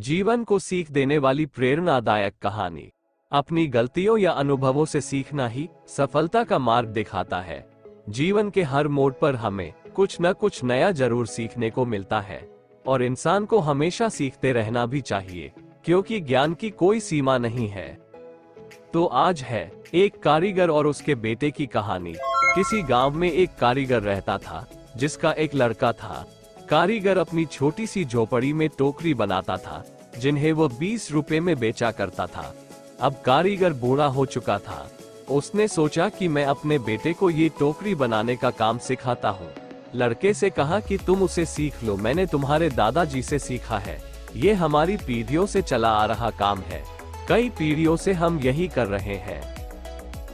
जीवन को सीख देने वाली प्रेरणादायक कहानी। अपनी गलतियों या अनुभवों से सीखना ही सफलता का मार्ग दिखाता है। जीवन के हर मोड़ पर हमें कुछ न कुछ नया जरूर सीखने को मिलता है और इंसान को हमेशा सीखते रहना भी चाहिए, क्योंकि ज्ञान की कोई सीमा नहीं है। तो आज है एक कारीगर और उसके बेटे की कहानी। किसी गांव में एक कारीगर रहता था जिसका एक लड़का था। कारीगर अपनी छोटी सी झोपड़ी में टोकरी बनाता था, जिन्हें वो 20 रुपए में बेचा करता था। अब कारीगर बूढ़ा हो चुका था। उसने सोचा कि मैं अपने बेटे को ये टोकरी बनाने का काम सिखाता हूँ। लड़के से कहा कि तुम उसे सीख लो, मैंने तुम्हारे दादाजी से सीखा है। ये हमारी पीढ़ियों से चला आ रहा काम है। कई पीढ़ियों से हम यही कर रहे हैं।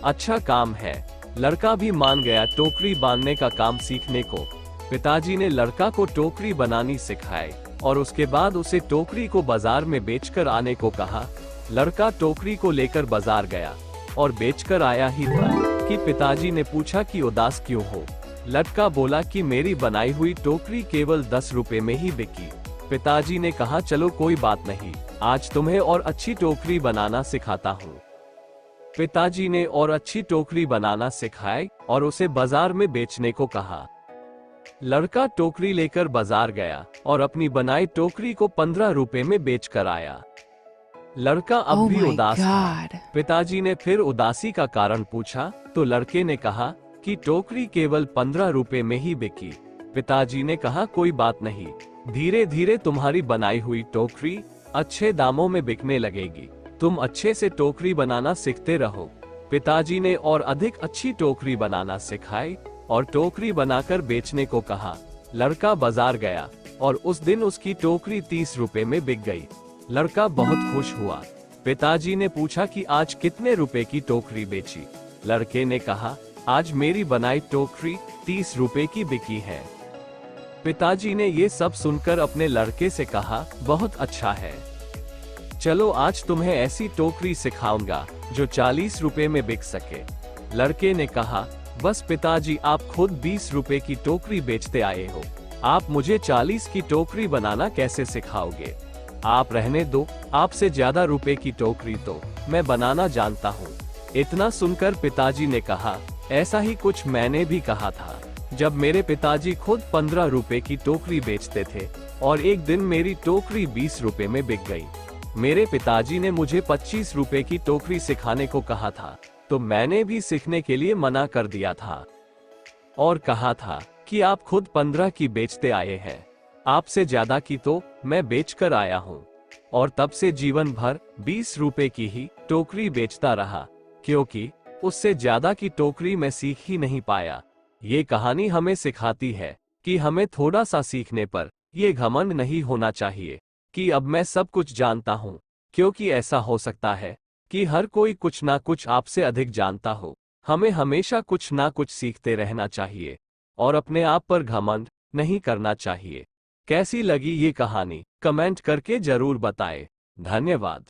अच्छा काम है। लड़का भी मान गया टोकरी बांधने का काम सीखने को। पिताजी ने लड़का को टोकरी बनानी सिखाई और उसके बाद उसे टोकरी को बाजार में बेचकर आने को कहा। लड़का टोकरी को लेकर बाजार गया और बेचकर आया ही था कि पिताजी ने पूछा कि उदास क्यों हो। लड़का बोला कि मेरी बनाई हुई टोकरी केवल 10 रुपए में ही बिकी। पिताजी ने कहा चलो कोई बात नहीं, आज तुम्हें और अच्छी टोकरी बनाना सिखाता हूँ। पिताजी ने और अच्छी टोकरी बनाना सिखाई और उसे बाजार में बेचने को कहा। लड़का टोकरी लेकर बाजार गया और अपनी बनाई टोकरी को 15 रुपए में बेच कर आया। लड़का अब भी उदास था। पिताजी ने फिर उदासी का कारण पूछा तो लड़के ने कहा कि टोकरी केवल 15 रुपए में ही बिकी। पिताजी ने कहा कोई बात नहीं, धीरे धीरे तुम्हारी बनाई हुई टोकरी अच्छे दामों में बिकने लगेगी। तुम अच्छे से टोकरी बनाना सीखते रहो। पिताजी ने और अधिक अच्छी टोकरी बनाना सिखाई और टोकरी बनाकर बेचने को कहा। लड़का बाजार गया और उस दिन उसकी टोकरी 30 रुपए में बिक गई। लड़का बहुत खुश हुआ। पिताजी ने पूछा कि आज कितने रुपए की टोकरी बेची। लड़के ने कहा आज मेरी बनाई टोकरी 30 रुपए की बिकी है। पिताजी ने ये सब सुनकर अपने लड़के से कहा बहुत अच्छा है, चलो आज तुम्हें ऐसी टोकरी सिखाऊंगा जो 40 रुपए में बिक सके। लड़के ने कहा बस पिताजी, आप खुद 20 रुपए की टोकरी बेचते आए हो, आप मुझे 40 की टोकरी बनाना कैसे सिखाओगे? आप रहने दो, आपसे ज्यादा रुपए की टोकरी तो मैं बनाना जानता हूँ। इतना सुनकर पिताजी ने कहा ऐसा ही कुछ मैंने भी कहा था, जब मेरे पिताजी खुद 15 रुपए की टोकरी बेचते थे और एक दिन मेरी टोकरी 20 रुपए में बिक गई। मेरे पिताजी ने मुझे 25 रुपए की टोकरी सिखाने को कहा था, तो मैंने भी सीखने के लिए मना कर दिया था और कहा था कि आप खुद 15 की बेचते आए हैं, आपसे ज्यादा की तो मैं बेचकर आया हूँ। और तब से जीवन भर 20 रुपए की ही टोकरी बेचता रहा, क्योंकि उससे ज्यादा की टोकरी मैं सीख ही नहीं पाया। ये कहानी हमें सिखाती है कि हमें थोड़ा सा सीखने पर ये घमंड नहीं होना चाहिए कि अब मैं सब कुछ जानता हूँ, क्योंकि ऐसा हो सकता है कि हर कोई कुछ ना कुछ आपसे अधिक जानता हो। हमें हमेशा कुछ ना कुछ सीखते रहना चाहिए और अपने आप पर घमंड नहीं करना चाहिए। कैसी लगी ये कहानी कमेंट करके जरूर बताएं। धन्यवाद।